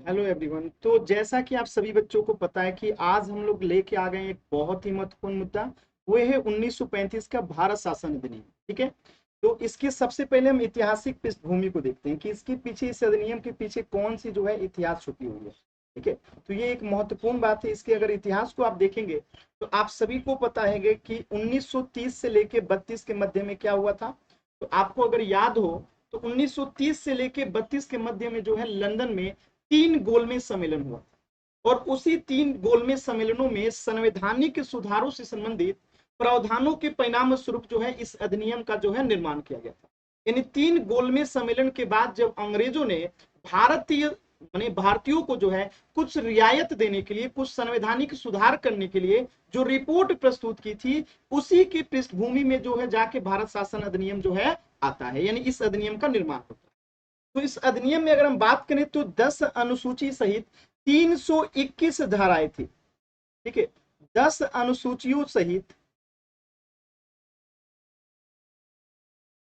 Hello everyone. तो जैसा कि आप सभी बच्चों को पता है कि आज हम लोग लेके आ गए हैं एक बहुत ही महत्वपूर्ण मुद्दा। वो है 1935 का भारत शासन अधिनियम। ठीक है। तो इसके सबसे पहले हम ऐतिहासिक पृष्ठभूमि को देखते हैं कि इसके पीछे, इस अधिनियम के पीछे कौन सी जो है इतिहास छुपी हुई है। ठीक है। तो ये एक महत्वपूर्ण बात है। इसके अगर इतिहास को आप देखेंगे तो आप सभी को पता है कि 1930 से लेके 32 के मध्य में क्या हुआ था। तो आपको अगर याद हो तो 1930 से लेके 32 के मध्य में जो है लंदन में 3 गोलमेज सम्मेलन हुआ और उसी 3 गोलमेज सम्मेलनों में संवैधानिक सुधारों से संबंधित प्रावधानों के परिणाम स्वरूप जो है इस अधिनियम का जो है निर्माण किया गया था। यानी 3 गोलमेज सम्मेलन के बाद जब अंग्रेजों ने भारतीय माने भारतीयों को जो है कुछ रियायत देने के लिए, कुछ संवैधानिक सुधार करने के लिए जो रिपोर्ट प्रस्तुत की थी, उसी की पृष्ठभूमि में जो है जाके भारत शासन अधिनियम जो है आता है, यानी इस अधिनियम का निर्माण होता है। तो इस अधिनियम में अगर हम बात करें तो 10 अनुसूची सहित 321 धाराएं थी। ठीक है। 10 अनुसूचियों सहित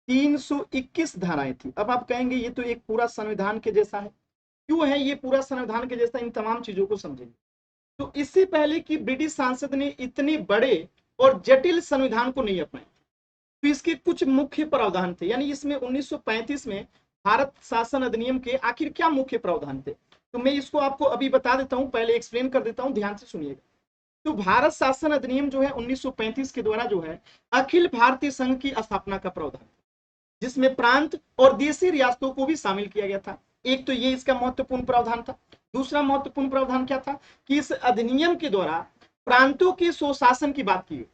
321 धाराएं थी। अब आप कहेंगे ये तो एक पूरा संविधान के जैसा है। क्यों है ये पूरा संविधान के जैसा, इन तमाम चीजों को समझेंगे। तो इससे पहले कि ब्रिटिश सांसद ने इतने बड़े और जटिल संविधान को नहीं अपनाया, तो इसके कुछ मुख्य प्रावधान थे। यानी इसमें 1935 में भारत शासन अधिनियम के आखिर क्या मुख्य प्रावधान थे, तो मैं इसको आपको अभी बता देता हूं, पहले एक्सप्लेन कर देता हूं, ध्यान से सुनिएगा। तो भारत शासन अधिनियम जो है 1935 के द्वारा जो है अखिल भारतीय संघ की स्थापना का प्रावधान, जिसमें प्रांत और देशी रियासतों को भी शामिल किया गया था। एक तो ये इसका महत्वपूर्ण प्रावधान था। दूसरा महत्वपूर्ण प्रावधान क्या था कि इस अधिनियम के द्वारा प्रांतों के स्वशासन की बात की गई।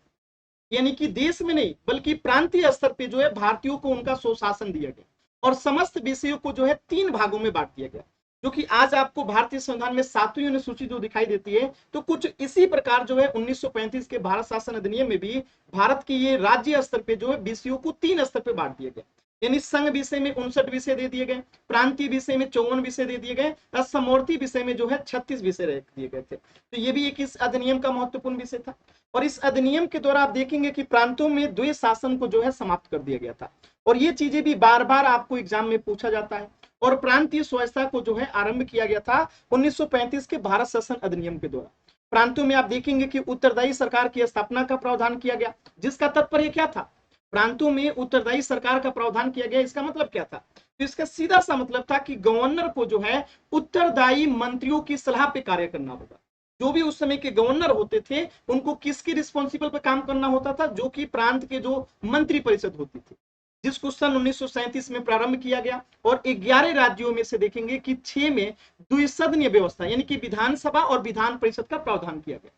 यानी कि देश में नहीं बल्कि प्रांतीय स्तर पे जो है भारतीयों को उनका स्वशासन दिया गया और समस्त विषयों को जो है 3 भागों में बांट दिया गया, जो कि आज आपको भारतीय संविधान में 7वीं अनुसूची जो दिखाई देती है। तो कुछ इसी प्रकार जो है 1935 के भारत शासन अधिनियम में भी भारत के ये राज्य स्तर पे जो है विषयों को 3 स्तर पे बांट दिया गया। यानी संघ विषय में 59 विषय दे दिए गए, प्रांतीय विषय में 54 विषय दे दिए गए और समवर्ती विषय में जो है 36 विषय रख दिए गए थे। तो ये भी एक इस अधिनियम का महत्वपूर्ण विषय था। और इस अधिनियम के द्वारा आप देखेंगे कि प्रांतों में द्वैत शासन को जो है समाप्त कर दिया गया था। और ये चीजें भी बार बार आपको एग्जाम में पूछा जाता है। और प्रांतीय स्वच्छता को जो है आरंभ किया गया था 1935 के भारत शासन अधिनियम के द्वारा। प्रांतों में आप देखेंगे कि उत्तरदायी सरकार की स्थापना का प्रावधान किया गया, जिसका तात्पर्य क्या था, प्रांतों में उत्तरदायी सरकार का प्रावधान किया गया, इसका मतलब क्या था, तो इसका सीधा सा मतलब था कि गवर्नर को जो है उत्तरदायी मंत्रियों की सलाह पे कार्य करना होगा। जो भी उस समय के गवर्नर होते थे उनको किसकी रिस्पॉन्सिबल पे काम करना होता था, जो कि प्रांत के जो मंत्री परिषद होती थी, जिसको सन 1937 में प्रारंभ किया गया। और 11 राज्यों में से देखेंगे कि 6 में द्विसदनीय व्यवस्था यानी कि विधानसभा और विधान परिषद का प्रावधान किया गया।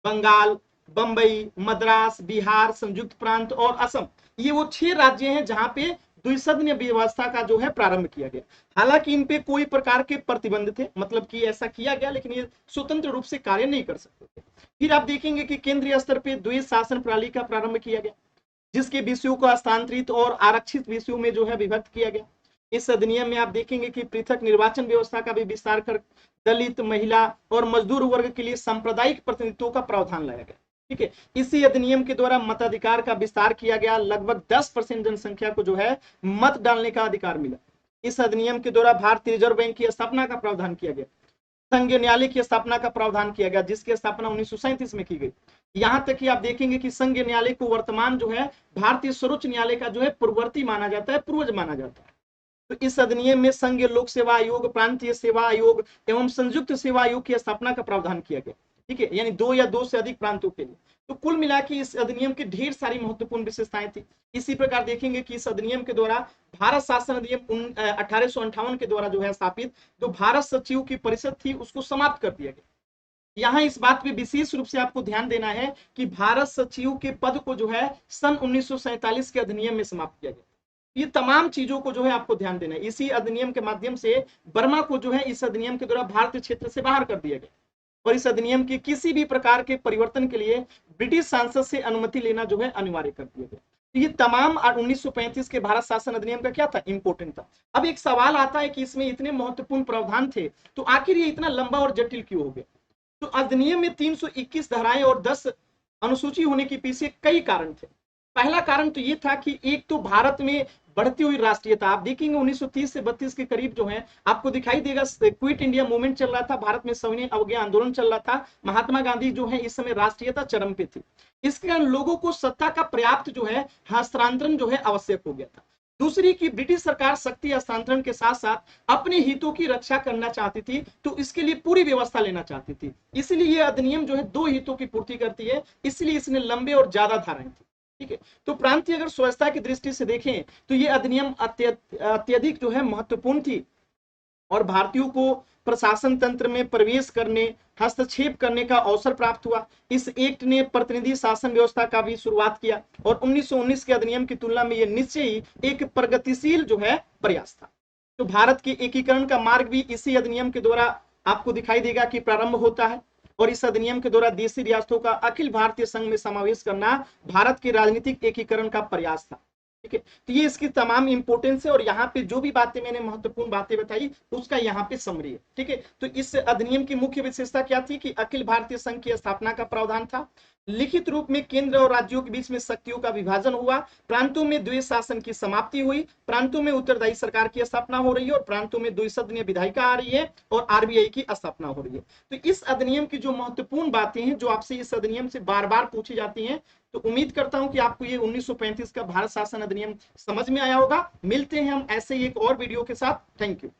बंगाल, बंबई, मद्रास, बिहार, संयुक्त प्रांत और असम, ये वो 6 राज्य हैं जहां पे द्विसदनीय व्यवस्था का जो है प्रारंभ किया गया। हालांकि इन पे कोई प्रकार के प्रतिबंध थे, मतलब कि ऐसा किया गया लेकिन ये स्वतंत्र रूप से कार्य नहीं कर सकते थे। फिर आप देखेंगे कि केंद्रीय स्तर पे द्वैत शासन प्रणाली का प्रारंभ किया गया, जिसके विषयों को हस्तांतरित और आरक्षित विषयों में जो है विभक्त किया गया। इस अधिनियम में आप देखेंगे कि पृथक निर्वाचन व्यवस्था का भी विस्तार कर दलित, महिला और मजदूर वर्ग के लिए सांप्रदायिक प्रतिनिधित्व का प्रावधान लाया गया। ठीक है। इसी अधिनियम के द्वारा मताधिकार का विस्तार किया गया, लगभग 10% जनसंख्या को जो है मत डालने का अधिकार मिला। इस अधिनियम के द्वारा भारतीय रिजर्व बैंक की स्थापना का प्रावधान किया गया। संघ न्यायालय की स्थापना का प्रावधान किया गया, जिसकी स्थापना 1937 में की गई। यहां तक कि आप देखेंगे कि संघ न्यायालय को वर्तमान जो है भारतीय सर्वोच्च न्यायालय का जो है पूर्ववर्ती माना जाता है, पूर्वज माना जाता है। तो इस अधिनियम में संघ लोक सेवा आयोग, प्रांतीय सेवा आयोग एवं संयुक्त सेवा आयोग की स्थापना का प्रावधान किया गया। ठीक है। यानी 2 या 2 से अधिक प्रांतों के लिए। तो कुल मिला के इस अधिनियम की ढेर सारी महत्वपूर्ण विशेषताएं थी। इसी प्रकार देखेंगे कि इस अधिनियम के द्वारा भारत शासन अधिनियम 1858 के द्वारा जो है स्थापित जो भारत सचिव की परिषद थी उसको समाप्त कर दिया गया। यहाँ इस बात पे विशेष रूप से आपको ध्यान देना है कि भारत सचिव के पद को जो है सन 1947 के अधिनियम में समाप्त किया गया। ये तमाम चीजों को जो है आपको ध्यान देना है। इसी अधिनियम के माध्यम से वर्मा को जो है इस अधिनियम के द्वारा भारतीय क्षेत्र से बाहर कर दिया गया और इस अधिनियम के किसी भी प्रकार के परिवर्तन के लिए ब्रिटिश सांसद से अनुमति लेना जो है अनिवार्य कर दिया गया। तो ये तमाम 1935 के भारत शासन अधिनियम का क्या था, इंपोर्टेंट था। अब एक सवाल आता है कि इसमें इतने महत्वपूर्ण प्रावधान थे तो आखिर ये इतना लंबा और जटिल क्यों हो गया। तो अधिनियम में 321 धाराएं और 10 अनुसूची होने के पीछे कई कारण थे। पहला कारण तो ये था कि एक तो भारत में बढ़ती हुई राष्ट्रीयता। आप देखेंगे 1930 से 32 के करीब जो है आपको दिखाई देगा क्विट इंडिया मूवमेंट चल रहा था, भारत में सविनय अवज्ञा आंदोलन चल रहा था, महात्मा गांधी जो है इस समय राष्ट्रीयता चरम पे थी। इसके कारण लोगों को सत्ता का पर्याप्त जो है हस्तांतरण जो है आवश्यक हो गया था। दूसरी कि ब्रिटिश सरकार शक्ति हस्तांतरण के साथ साथ अपने हितों की रक्षा करना चाहती थी, तो इसके लिए पूरी व्यवस्था लेना चाहती थी। इसलिए यह अधिनियम जो है दो हितों की पूर्ति करती है, इसलिए इसने लंबे और ज्यादा धाराएं थी। ठीक है, तो प्रांतीय अगर स्वच्छता की दृष्टि से देखें तो यह अधिनियम अत्यधिक जो है महत्वपूर्ण थी और भारतीयों को प्रशासन तंत्र में प्रवेश करने, हस्तक्षेप करने का अवसर प्राप्त हुआ। इस एक्ट ने प्रतिनिधि शासन व्यवस्था का भी शुरुआत किया और 1919 के अधिनियम की तुलना में यह निश्चय ही एक प्रगतिशील जो है प्रयास था। तो भारत के एकीकरण का मार्ग भी इसी अधिनियम के द्वारा आपको दिखाई देगा कि प्रारंभ होता है और इस अधिनियम के द्वारा देशी रियासतों का अखिल भारतीय संघ में समावेश करना भारत के राजनीतिक एकीकरण का प्रयास था। ठीक है, तो ये इसकी तमाम इंपोर्टेंस है और यहाँ पे जो भी बातें मैंने महत्वपूर्ण बातें बताई उसका यहाँ पे समरी है। ठीक है, तो इस अधिनियम की मुख्य विशेषता क्या थी कि अखिल भारतीय संघ की स्थापना का प्रावधान था, लिखित रूप में केंद्र और राज्यों के बीच में शक्तियों का विभाजन हुआ, प्रांतों में द्वैध शासन की समाप्ति हुई, प्रांतों में उत्तरदायी सरकार की स्थापना हो रही है और प्रांतों में द्विसदनीय विधायिका आ रही है और आरबीआई की स्थापना हो रही है। तो इस अधिनियम की जो महत्वपूर्ण बातें हैं जो आपसे इस अधिनियम से बार बार पूछी जाती हैं, तो उम्मीद करता हूं कि आपको ये 1935 का भारत शासन अधिनियम समझ में आया होगा। मिलते हैं हम ऐसे ही एक और वीडियो के साथ। Thank you.